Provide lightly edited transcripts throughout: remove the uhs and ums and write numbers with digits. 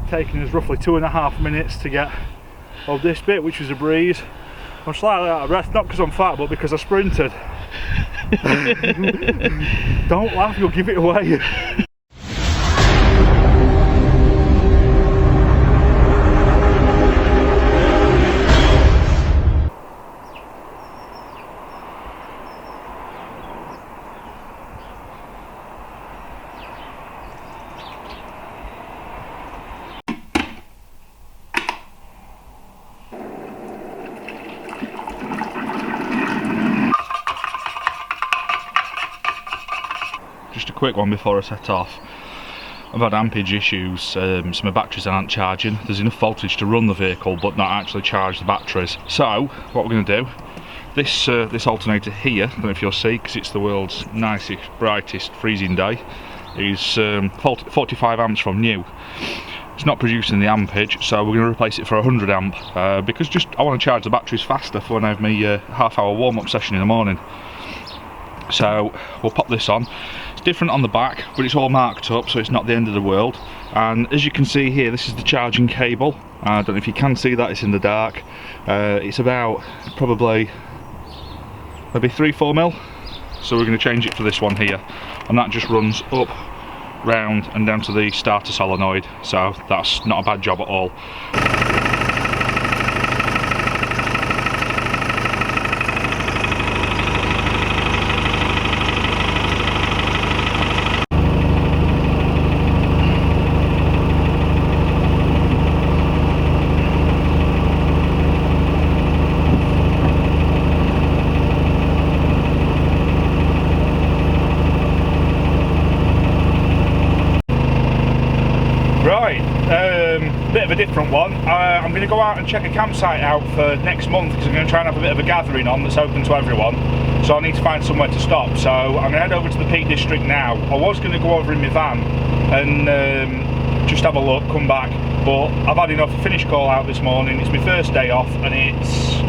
taking us roughly 2.5 minutes to get of this bit, which was a breeze. I'm slightly out of breath, not because I'm fat, but because I sprinted. Don't laugh, you'll give it away. Just a quick one before I set off. I've had ampage issues, so my batteries aren't charging. There's enough voltage to run the vehicle but not actually charge the batteries. So what we're going to do, this alternator here, I don't know if you'll see because it's the world's nicest, brightest freezing day, is 45 amps from new. It's not producing the ampage, so we're going to replace it for 100 amp because I want to charge the batteries faster for when I have my half-hour warm-up session in the morning. So we'll pop this on. It's different on the back, but it's all marked up, so it's not the end of the world. And as you can see here, this is the charging cable. I don't know if you can see that, it's in the dark. It's about probably maybe 3-4 mil. So we're going to change it for this one here, and that just runs up, round and down to the starter solenoid, so that's not a bad job at all. Bit of a different one. I'm going to go out and check a campsite out for next month because I'm going to try and have a bit of a gathering on that's open to everyone, so I need to find somewhere to stop. So I'm going to head over to the Peak District now. I was going to go over in my van and just have a look, come back, but I've had enough. I finished call out this morning. It's my first day off and it's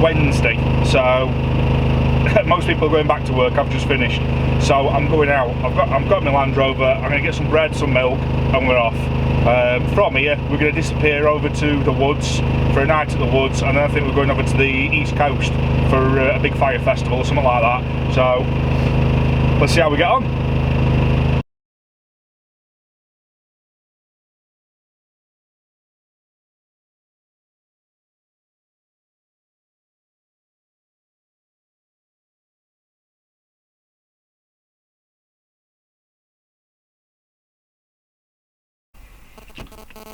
Wednesday, so most people are going back to work. I've just finished, so I'm going out. I've got my Land Rover. I'm going to get some bread, some milk, and we're off. From here, we're going to disappear over to the woods for a night at the woods, and then I think we're going over to the East Coast for a big fire festival or something like that. So let's see how we get on.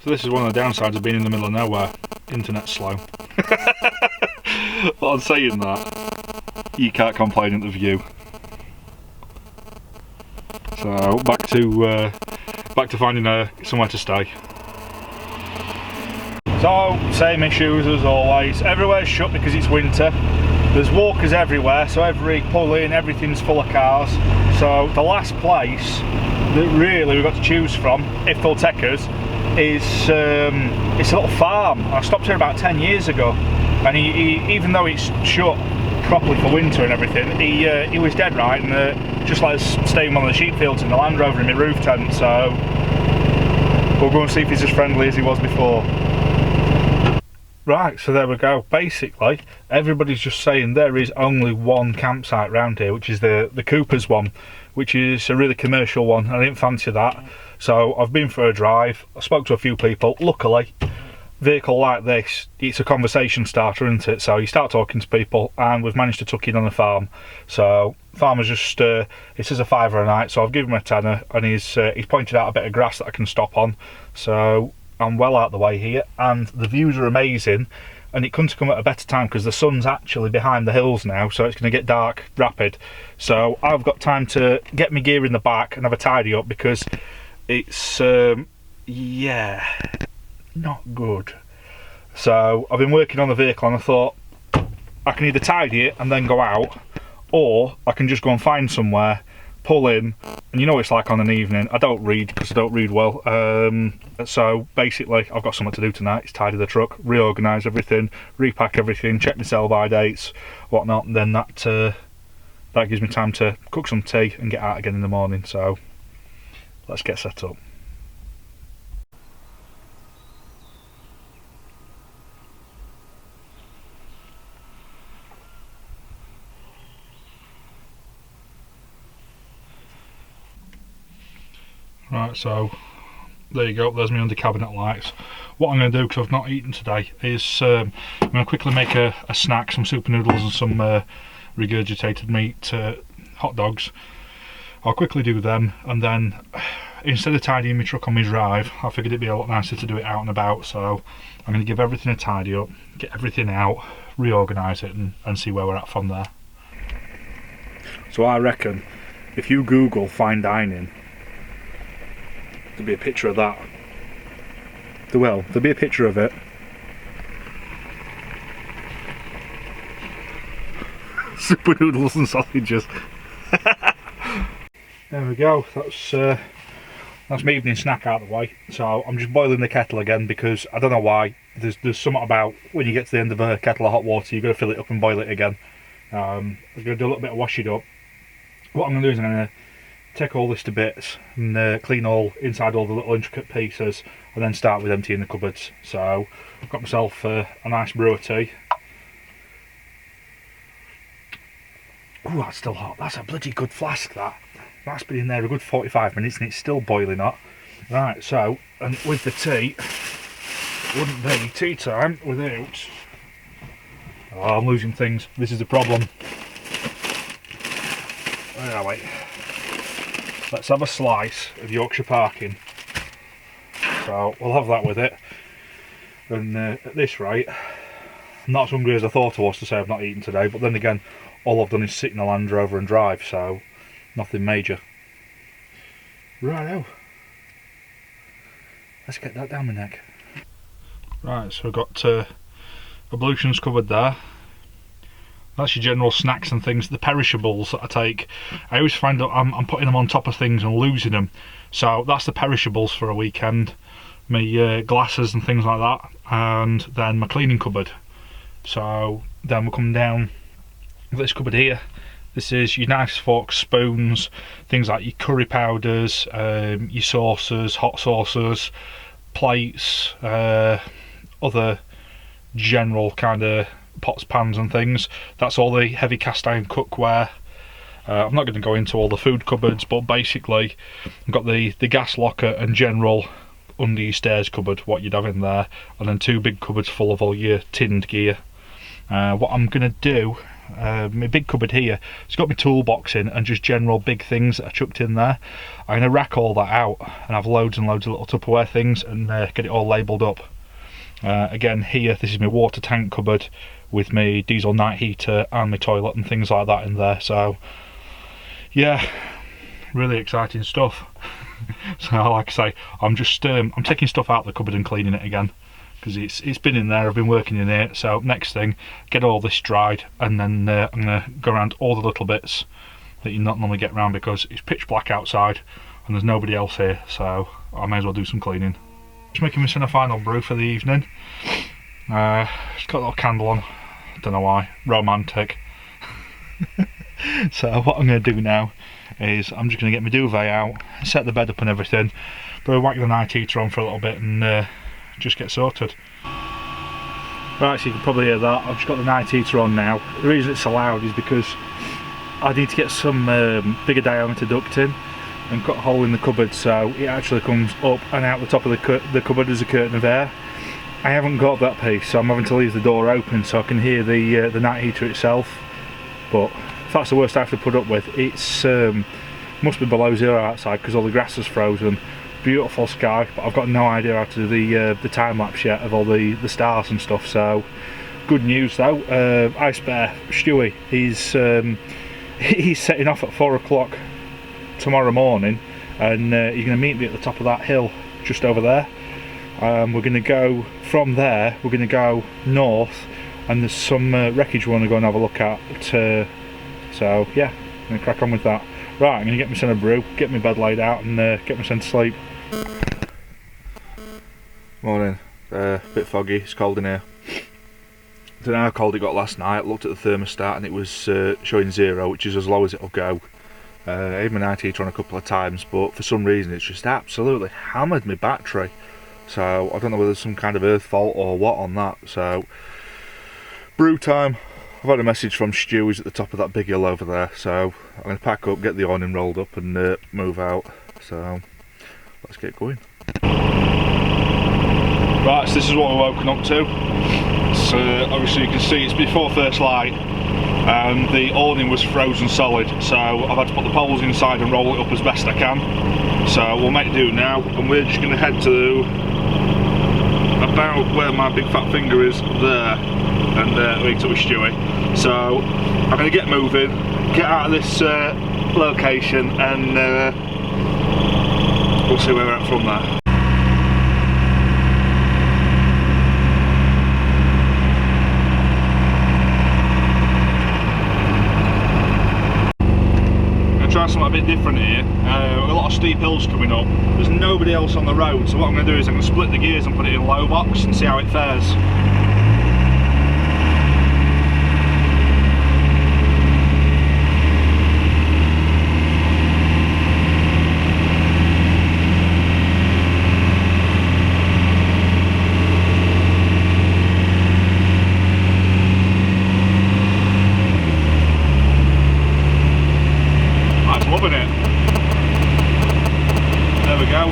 So this is one of the downsides of being in the middle of nowhere. Internet's slow. But on saying that, you can't complain at the view. So back to finding somewhere to stay. So same issues as always. Everywhere's shut because it's winter. There's walkers everywhere, so every pull-in, everything's full of cars. So the last place that really we've got to choose from, if they'll take us, is it's a little farm. I stopped here about 10 years ago, and he even though it's shut properly for winter and everything, he was dead right, and just let us stay in one of the sheep fields in the Land Rover in my roof tent. So we'll go and see if he's as friendly as he was before. Right, so there we go. Basically, everybody's just saying there is only one campsite around here, which is the Cooper's one, which is a really commercial one. I didn't fancy that, so I've been for a drive. I spoke to a few people. Luckily, vehicle like this, it's a conversation starter, isn't it? So you start talking to people, and we've managed to tuck in on a farm. So farmer's just, it says a £5 a night, so I've given him a tenner, and he's pointed out a bit of grass that I can stop on. So I'm well out the way here, and the views are amazing, and it couldn't come at a better time because the sun's actually behind the hills now, so it's going to get dark rapid. So I've got time to get my gear in the back and have a tidy up because it's yeah, not good. So I've been working on the vehicle, and I thought I can either tidy it and then go out, or I can just go and find somewhere, pull in, and you know what it's like on an evening. I don't read because I don't read well, so basically I've got something to do tonight. It's tidy the truck, reorganise everything, repack everything, check my sell-by dates, whatnot, and then that gives me time to cook some tea and get out again in the morning. So let's get set up. Right, so there you go, there's my under cabinet lights. What I'm going to do, because I've not eaten today, is I'm going to quickly make a snack, some super noodles and some regurgitated meat hot dogs. I'll quickly do them, and then instead of tidying my truck on my drive, I figured it'd be a lot nicer to do it out and about, so I'm going to give everything a tidy up, get everything out, reorganise it and see where we're at from there. So I reckon if you Google fine dining, there'll be a picture of that. There'll be a picture of it. Super noodles and sausages. There we go, that's my evening snack out of the way. So I'm just boiling the kettle again because I don't know why. There's something about when you get to the end of a kettle of hot water, you've got to fill it up and boil it again. I'm going to do a little bit of washing up. What I'm going to do is I'm going to take all this to bits and clean inside all the little intricate pieces, and then start with emptying the cupboards. So I've got myself a nice brew of tea. Oh, that's still hot. That's a bloody good flask, that. That's been in there a good 45 minutes and it's still boiling hot. Right, so, and with the tea, it wouldn't be tea time without... Oh, I'm losing things. This is the problem. Where are we? Let's have a slice of Yorkshire Parking. So, we'll have that with it. And at this rate, I'm not as hungry as I thought I was to say I've not eaten today, but then again, all I've done is sit in a Land Rover and drive, so nothing major. Righto. Let's get that down my neck. Right, so we've got ablutions covered there. That's your general snacks and things. The perishables that I take, I always find that I'm putting them on top of things and losing them. So that's the perishables for a weekend. My glasses and things like that, and then my cleaning cupboard. So then we'll come down this cupboard here. This is your knives, forks, spoons, things like your curry powders, your sauces, hot sauces, plates, other general kind of pots, pans and things. That's all the heavy cast iron cookware. I'm not going to go into all the food cupboards, but basically I've got the gas locker and general under your stairs cupboard, what you'd have in there, and then two big cupboards full of all your tinned gear. What I'm going to do, my big cupboard here, it's got my toolbox in and just general big things that are chucked in there. I'm going to rack all that out and have loads and loads of little Tupperware things and get it all labelled up. Again here, this is my water tank cupboard with my diesel night heater and my toilet and things like that in there. So yeah, really exciting stuff. So like I say, I'm just I'm taking stuff out of the cupboard and cleaning it again, because it's been in there, I've been working in it. So next thing, get all this dried, and then I'm going to go around all the little bits that you not normally get around, because it's pitch black outside and there's nobody else here, so I may as well do some cleaning. Just making myself a final brew for the evening. Just got a little candle on, I don't know why, romantic. So what I'm going to do now is I'm just going to get my duvet out, set the bed up and everything, but whack the night heater on for a little bit and just get sorted. Right, so you can probably hear that. I've just got the night heater on now. The reason it's so loud is because I need to get some bigger diameter duct in and cut a hole in the cupboard so it actually comes up and out the top of the cupboard as a curtain of air. I haven't got that piece, so I'm having to leave the door open so I can hear the night heater itself. But if that's the worst I have to put up with, it's must be below zero outside because all the grass is frozen. Beautiful sky, but I've got no idea how to do the time lapse yet of all the stars and stuff. So good news though, Ice Bear Stewie, he's setting off at 4 o'clock tomorrow morning, and he's going to meet me at the top of that hill just over there. We're going to go from there, we're going to go north, and there's some wreckage we want to go and have a look at. So yeah, I'm going to crack on with that. Right, I'm going to get myself a brew, get my bed laid out and get myself to sleep. Morning. A bit foggy, it's cold in here. I don't know how cold it got last night. Looked at the thermostat and it was showing 0, which is as low as it'll go. I had my night heater on a couple of times, but for some reason it's just absolutely hammered my battery. So I don't know whether there's some kind of earth fault or what on that. So brew time. I've had a message from Stu, who's at the top of that big hill over there, so I'm going to pack up, get the awning rolled up and move out. So let's get going. Right, so this is what we're woken up to. So obviously you can see it's before first light and the awning was frozen solid, so I've had to put the poles inside and roll it up as best I can. So we'll make do now, and we're just going to head to about where my big fat finger is there, and meet up with Stewie. So I'm going to get moving, get out of this location, and we'll see where we're at from there. Try something a bit different here. A lot of steep hills coming up. There's nobody else on the road, so what I'm going to do is I'm going to split the gears and put it in low box and see how it fares.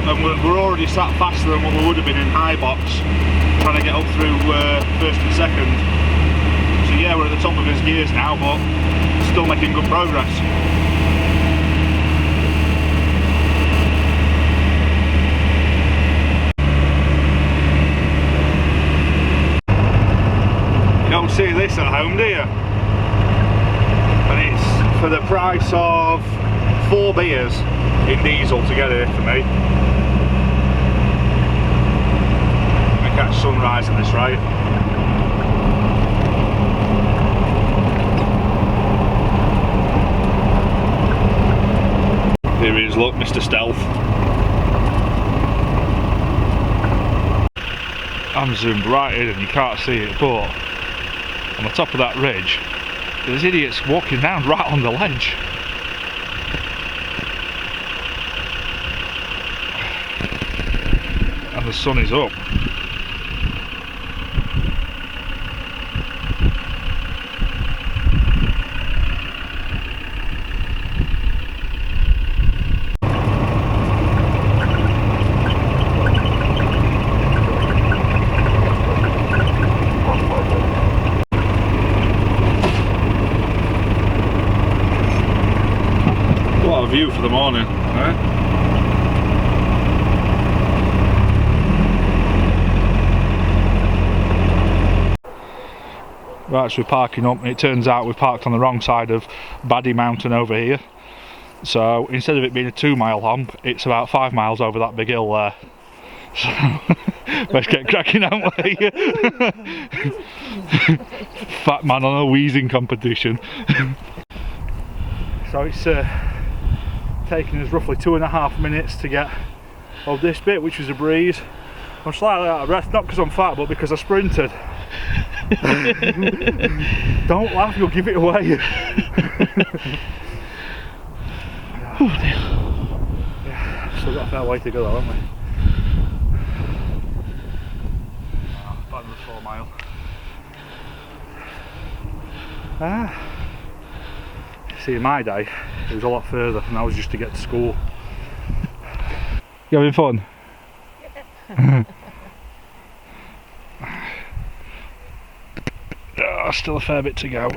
And we're already sat faster than what we would have been in high box, trying to get up through first and second. So yeah, we're at the top of his gears now, but still making good progress. You don't see this at home, do you? And it's for the price of 4 beers in diesel to get here for me. I catch sunrise at this rate. Here he is, look, Mr. Stealth. I'm zoomed right in and you can't see it, but on the top of that ridge, there's idiots walking down right on the ledge. And the sun is up. What a view for the morning, right? Right, so we're parking up, and it turns out we've parked on the wrong side of Baddy Mountain over here. So instead of it being a 2-mile hump, it's about 5 miles over that big hill there. So let's get cracking, aren't we? Fat man on a wheezing competition. So it's taken us roughly 2.5 minutes to get of this bit, which was a breeze. I'm slightly out of breath, not because I'm fat, but because I sprinted. Don't laugh, you'll give it away. Oh dear. Yeah, still got a fair way to go though, haven't we? About another 4 mile. See, in my day, it was a lot further, and that was just to get to school. You having fun? Oh, still a fair bit to go.